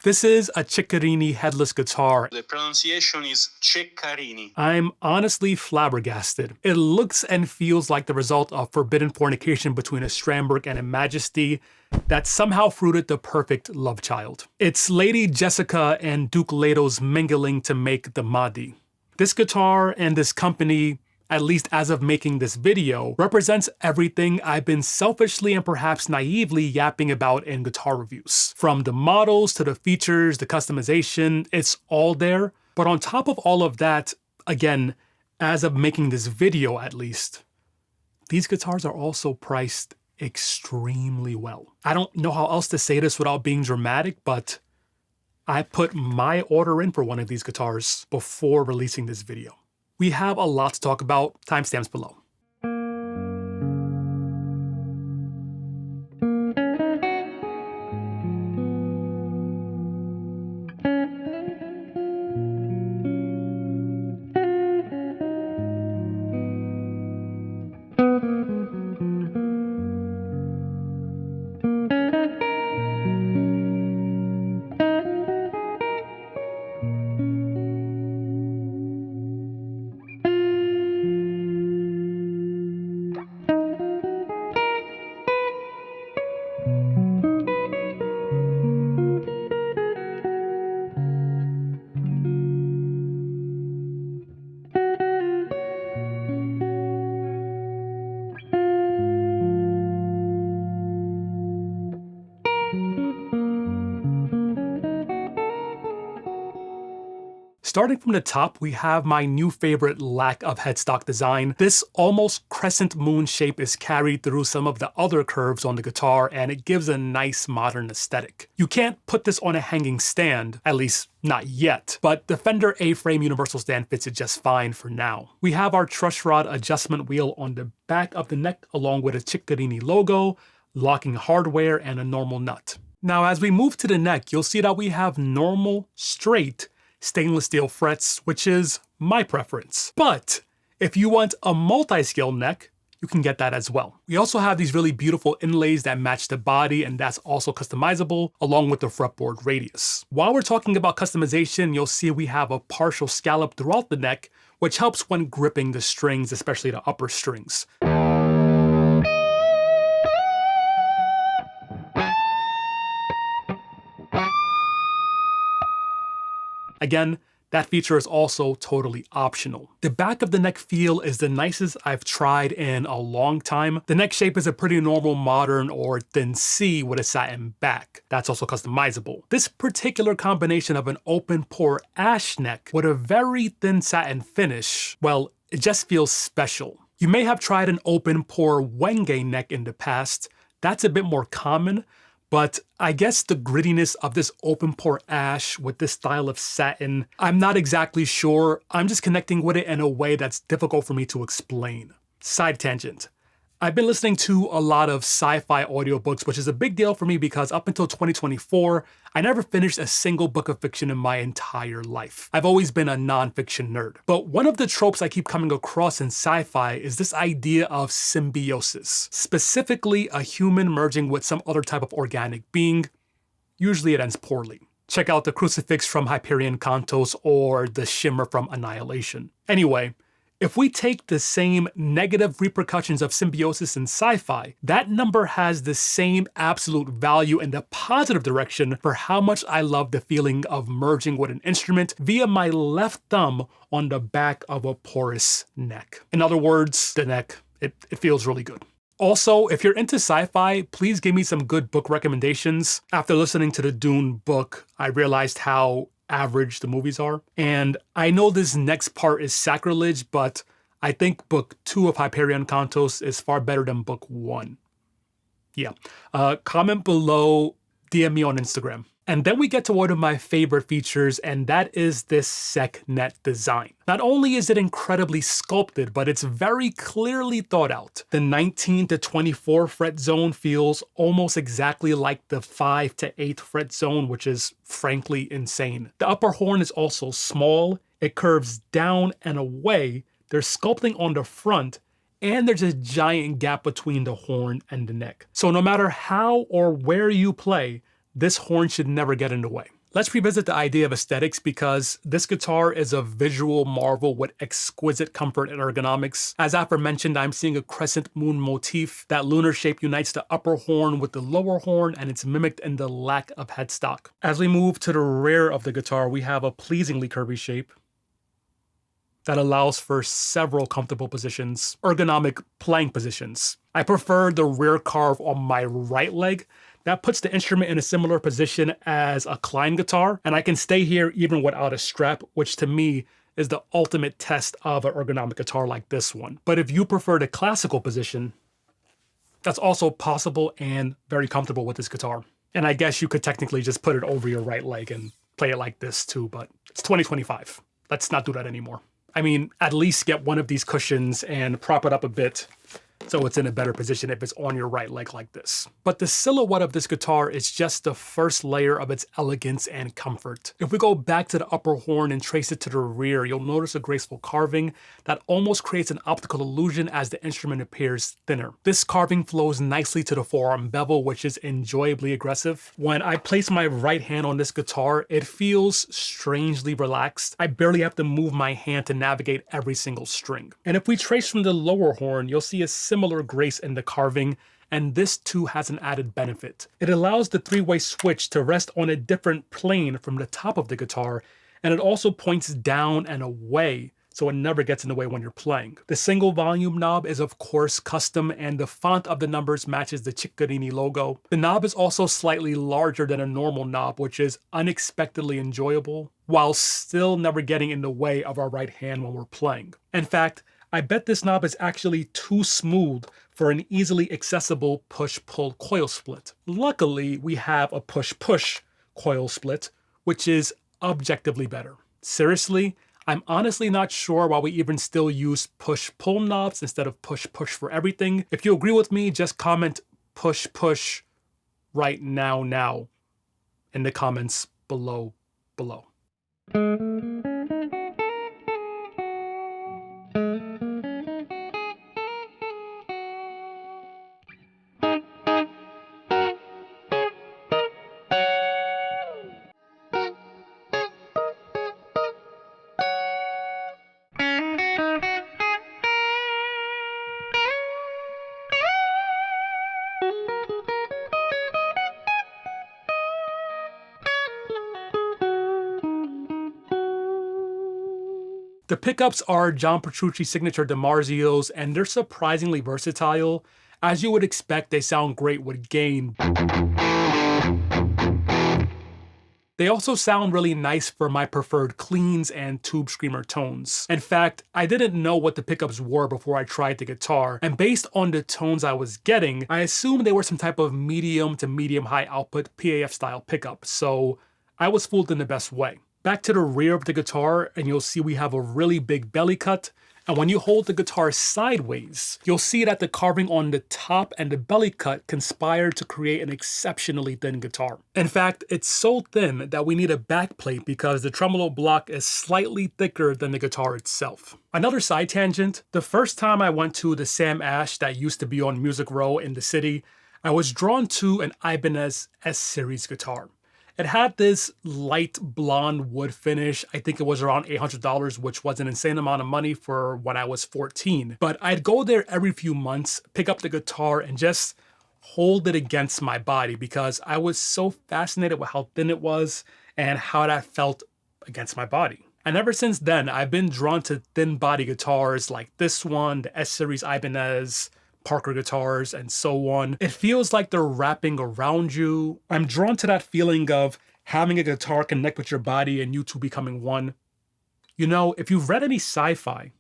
This is a Ciccarini headless guitar. The pronunciation is Ceccarini. I'm honestly flabbergasted. It looks and feels like the result of forbidden fornication between a Strandberg and a Majesty that somehow fruited the perfect love child. It's Lady Jessica and Duke Leto's mingling to make the Mahdi. This guitar and this company, at least as of making this video, represents everything I've been selfishly and perhaps naively yapping about in guitar reviews. From the models to the features, the customization, it's all there. But on top of all of that, again, as of making this video at least, these guitars are also priced extremely well. I don't know how else to say this without being dramatic, but I put my order in for one of these guitars before releasing this video. We have a lot to talk about, timestamps below. Starting from the top, we have my new favorite lack of headstock design. This almost crescent moon shape is carried through some of the other curves on the guitar, and it gives a nice modern aesthetic. You can't put this on a hanging stand, at least not yet, but the Fender A-frame universal stand fits it just fine for now. We have our truss rod adjustment wheel on the back of the neck along with a Ciccarini logo, locking hardware, and a normal nut. Now as we move to the neck, you'll see that we have normal, straight, stainless steel frets, which is my preference. But if you want a multi-scale neck, you can get that as well. We also have these really beautiful inlays that match the body, and that's also customizable along with the fretboard radius. While we're talking about customization, you'll see we have a partial scallop throughout the neck, which helps when gripping the strings, especially the upper strings. Again, that feature is also totally optional. The back of the neck feel is the nicest I've tried in a long time. The neck shape is a pretty normal modern or thin C with a satin back. That's also customizable. This particular combination of an open pore ash neck with a very thin satin finish, well, it just feels special. You may have tried an open pore Wenge neck in the past. That's a bit more common. But I guess the grittiness of this open pore ash with this style of satin, I'm not exactly sure. I'm just connecting with it in a way that's difficult for me to explain. Side tangent. I've been listening to a lot of sci-fi audiobooks, which is a big deal for me because up until 2024, I never finished a single book of fiction in my entire life. I've always been a nonfiction nerd. But one of the tropes I keep coming across in sci-fi is this idea of symbiosis, specifically a human merging with some other type of organic being. Usually it ends poorly. Check out the crucifix from Hyperion Cantos or the shimmer from Annihilation. Anyway, if we take the same negative repercussions of symbiosis in sci-fi, that number has the same absolute value in the positive direction for how much I love the feeling of merging with an instrument via my left thumb on the back of a porous neck. In other words, the neck, it feels really good. Also, if you're into sci-fi, please give me some good book recommendations. After listening to the Dune book, I realized how average the movies are. And I know this next part is sacrilege, but I think book 2 of Hyperion Cantos is far better than book 1. Yeah. Comment below, DM me on Instagram. And then we get to one of my favorite features, and that is this sec net design. Not only is it incredibly sculpted, but it's very clearly thought out. The 19 to 24 fret zone feels almost exactly like the 5 to 8 fret zone, which is frankly insane. The upper horn is also small, it curves down and away, there's sculpting on the front, and there's a giant gap between the horn and the neck. So no matter how or where you play, this horn should never get in the way. Let's revisit the idea of aesthetics because this guitar is a visual marvel with exquisite comfort and ergonomics. As aforementioned, I'm seeing a crescent moon motif. That lunar shape unites the upper horn with the lower horn, and it's mimicked in the lack of headstock. As we move to the rear of the guitar, we have a pleasingly curvy shape that allows for several comfortable positions, ergonomic playing positions. I prefer the rear carve on my right leg. That puts the instrument in a similar position as a Klein guitar, and I can stay here even without a strap, which to me is the ultimate test of an ergonomic guitar like this one. But if you prefer the classical position, that's also possible and very comfortable with this guitar. And I guess you could technically just put it over your right leg and play it like this too, but it's 2025. Let's not do that anymore. I mean, at least get one of these cushions and prop it up a bit so it's in a better position if it's on your right leg like this. But the silhouette of this guitar is just the first layer of its elegance and comfort. If we go back to the upper horn and trace it to the rear, you'll notice a graceful carving that almost creates an optical illusion as the instrument appears thinner. This carving flows nicely to the forearm bevel, which is enjoyably aggressive. When I place my right hand on this guitar, it feels strangely relaxed. I barely have to move my hand to navigate every single string. And if we trace from the lower horn, you'll see a similar grace in the carving, and this too has an added benefit. It allows the three-way switch to rest on a different plane from the top of the guitar, and it also points down and away, so it never gets in the way when you're playing. The single volume knob is of course custom, and the font of the numbers matches the Ciccarini logo. The knob is also slightly larger than a normal knob, which is unexpectedly enjoyable, while still never getting in the way of our right hand when we're playing. In fact, I bet this knob is actually too smooth for an easily accessible push-pull coil split. Luckily, we have a push-push coil split, which is objectively better. Seriously, I'm honestly not sure why we even still use push-pull knobs instead of push-push for everything. If you agree with me, just comment push-push right now in the comments below. The pickups are John Petrucci's signature DiMarzios, and they're surprisingly versatile. As you would expect, they sound great with gain. They also sound really nice for my preferred cleans and tube screamer tones. In fact, I didn't know what the pickups were before I tried the guitar, and based on the tones I was getting, I assumed they were some type of medium to medium high output PAF style pickup, so I was fooled in the best way. Back to the rear of the guitar, and you'll see we have a really big belly cut. And when you hold the guitar sideways, you'll see that the carving on the top and the belly cut conspire to create an exceptionally thin guitar. In fact, it's so thin that we need a backplate because the tremolo block is slightly thicker than the guitar itself. Another side tangent, the first time I went to the Sam Ash that used to be on Music Row in the city, I was drawn to an Ibanez S-Series guitar. It had this light blonde wood finish. I think it was around $800, which was an insane amount of money for when I was 14. But I'd go there every few months, pick up the guitar, and just hold it against my body because I was so fascinated with how thin it was and how that felt against my body. And ever since then, I've been drawn to thin body guitars like this one, the S-Series Ibanez, Parker guitars, and so on. It feels like they're wrapping around you. I'm drawn to that feeling of having a guitar connect with your body and you two becoming one. You know, if you've read any sci-fi,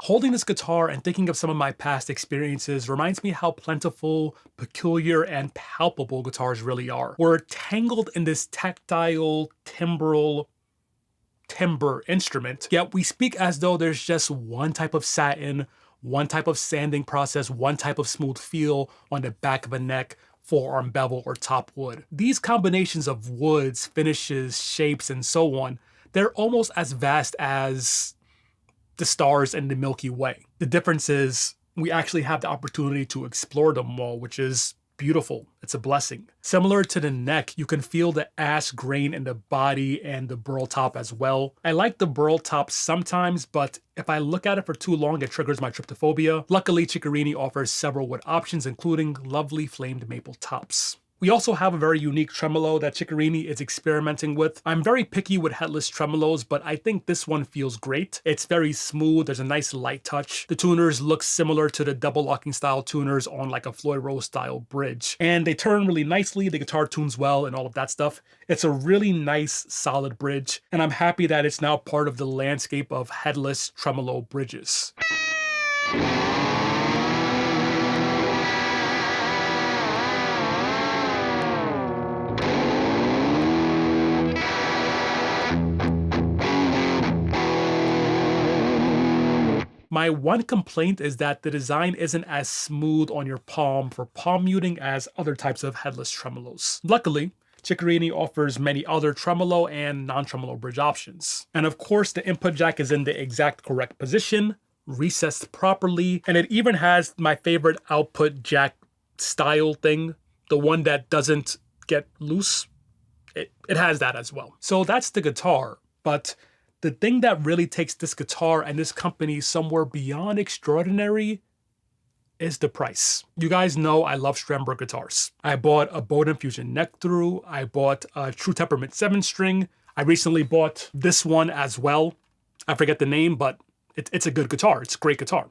holding this guitar and thinking of some of my past experiences reminds me how plentiful, peculiar, and palpable guitars really are. We're tangled in this tactile, timbre instrument, yet we speak as though there's just one type of satin, one type of sanding process, one type of smooth feel on the back of a neck, forearm bevel, or top wood. These combinations of woods, finishes, shapes, and so on, they're almost as vast as the stars in the Milky Way. The difference is we actually have the opportunity to explore them all, which is beautiful. It's a blessing. Similar to the neck, you can feel the ash grain in the body and the burl top as well. I like the burl top sometimes, but if I look at it for too long, it triggers my tryptophobia. Luckily, Ciccarrini offers several wood options, including lovely flamed maple tops. We also have a very unique tremolo that Ciccarrini is experimenting with. I'm very picky with headless tremolos, but I think this one feels great. It's very smooth, there's a nice light touch. The tuners look similar to the double locking style tuners on like a Floyd Rose style bridge. And they turn really nicely, the guitar tunes well and all of that stuff. It's a really nice, solid bridge, and I'm happy that it's now part of the landscape of headless tremolo bridges. My one complaint is that the design isn't as smooth on your palm for palm muting as other types of headless tremolos. Luckily, Ciccarrini offers many other tremolo and non-tremolo bridge options. And of course, the input jack is in the exact correct position, recessed properly, and it even has my favorite output jack style thing, the one that doesn't get loose. It has that as well. So that's the guitar, but the thing that really takes this guitar and this company somewhere beyond extraordinary is the price. You guys know I love Strandberg guitars. I bought a Bowden Fusion neck through. I bought a True Temperament 7-string. I recently bought this one as well. I forget the name, but it's a good guitar. It's a great guitar.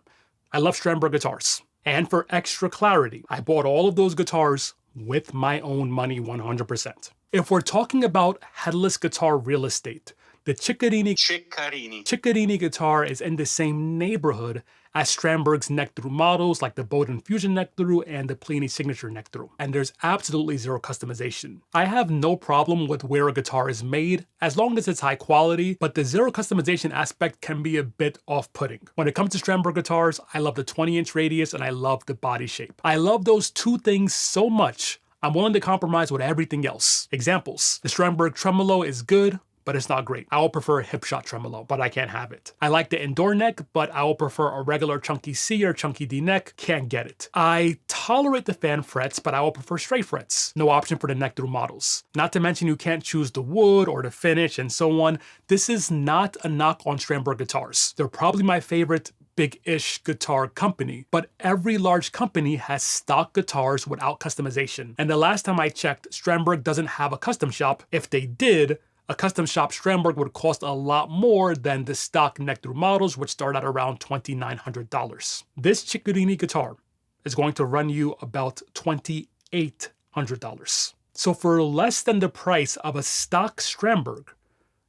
I love Strandberg guitars. And for extra clarity, I bought all of those guitars with my own money 100%. If we're talking about headless guitar real estate, the Ciccarrini guitar is in the same neighborhood as Strandberg's neck-through models like the Bowden Fusion neck-through and the Plini Signature neck-through, and there's absolutely zero customization. I have no problem with where a guitar is made as long as it's high quality, but the zero customization aspect can be a bit off-putting. When it comes to Strandberg guitars, I love the 20-inch radius and I love the body shape. I love those two things so much, I'm willing to compromise with everything else. Examples: the Strandberg tremolo is good, but it's not great. I will prefer a hip shot tremolo, but I can't have it. I like the indoor neck, but I will prefer a regular chunky C or chunky D neck, can't get it. I tolerate the fan frets, but I will prefer straight frets. No option for the neck through models. Not to mention you can't choose the wood or the finish and so on. This is not a knock on Strandberg guitars. They're probably my favorite big-ish guitar company, but every large company has stock guitars without customization. And the last time I checked, Strandberg doesn't have a custom shop. If they did, a custom shop Strandberg would cost a lot more than the stock neck-through models, which start at around $2,900. This Ciccarrini guitar is going to run you about $2,800. So for less than the price of a stock Strandberg,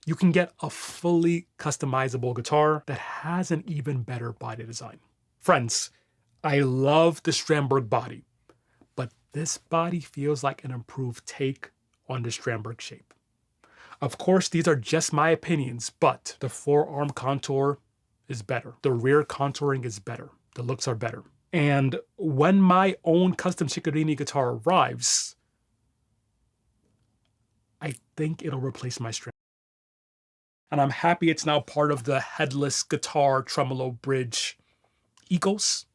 you can get a fully customizable guitar that has an even better body design. Friends, I love the Strandberg body, but this body feels like an improved take on the Strandberg shape. Of course, these are just my opinions, but the forearm contour is better. The rear contouring is better. The looks are better. And when my own custom Ciccarrini guitar arrives, I think it'll replace my Strandberg. And I'm happy it's now part of the headless guitar tremolo bridge ethos.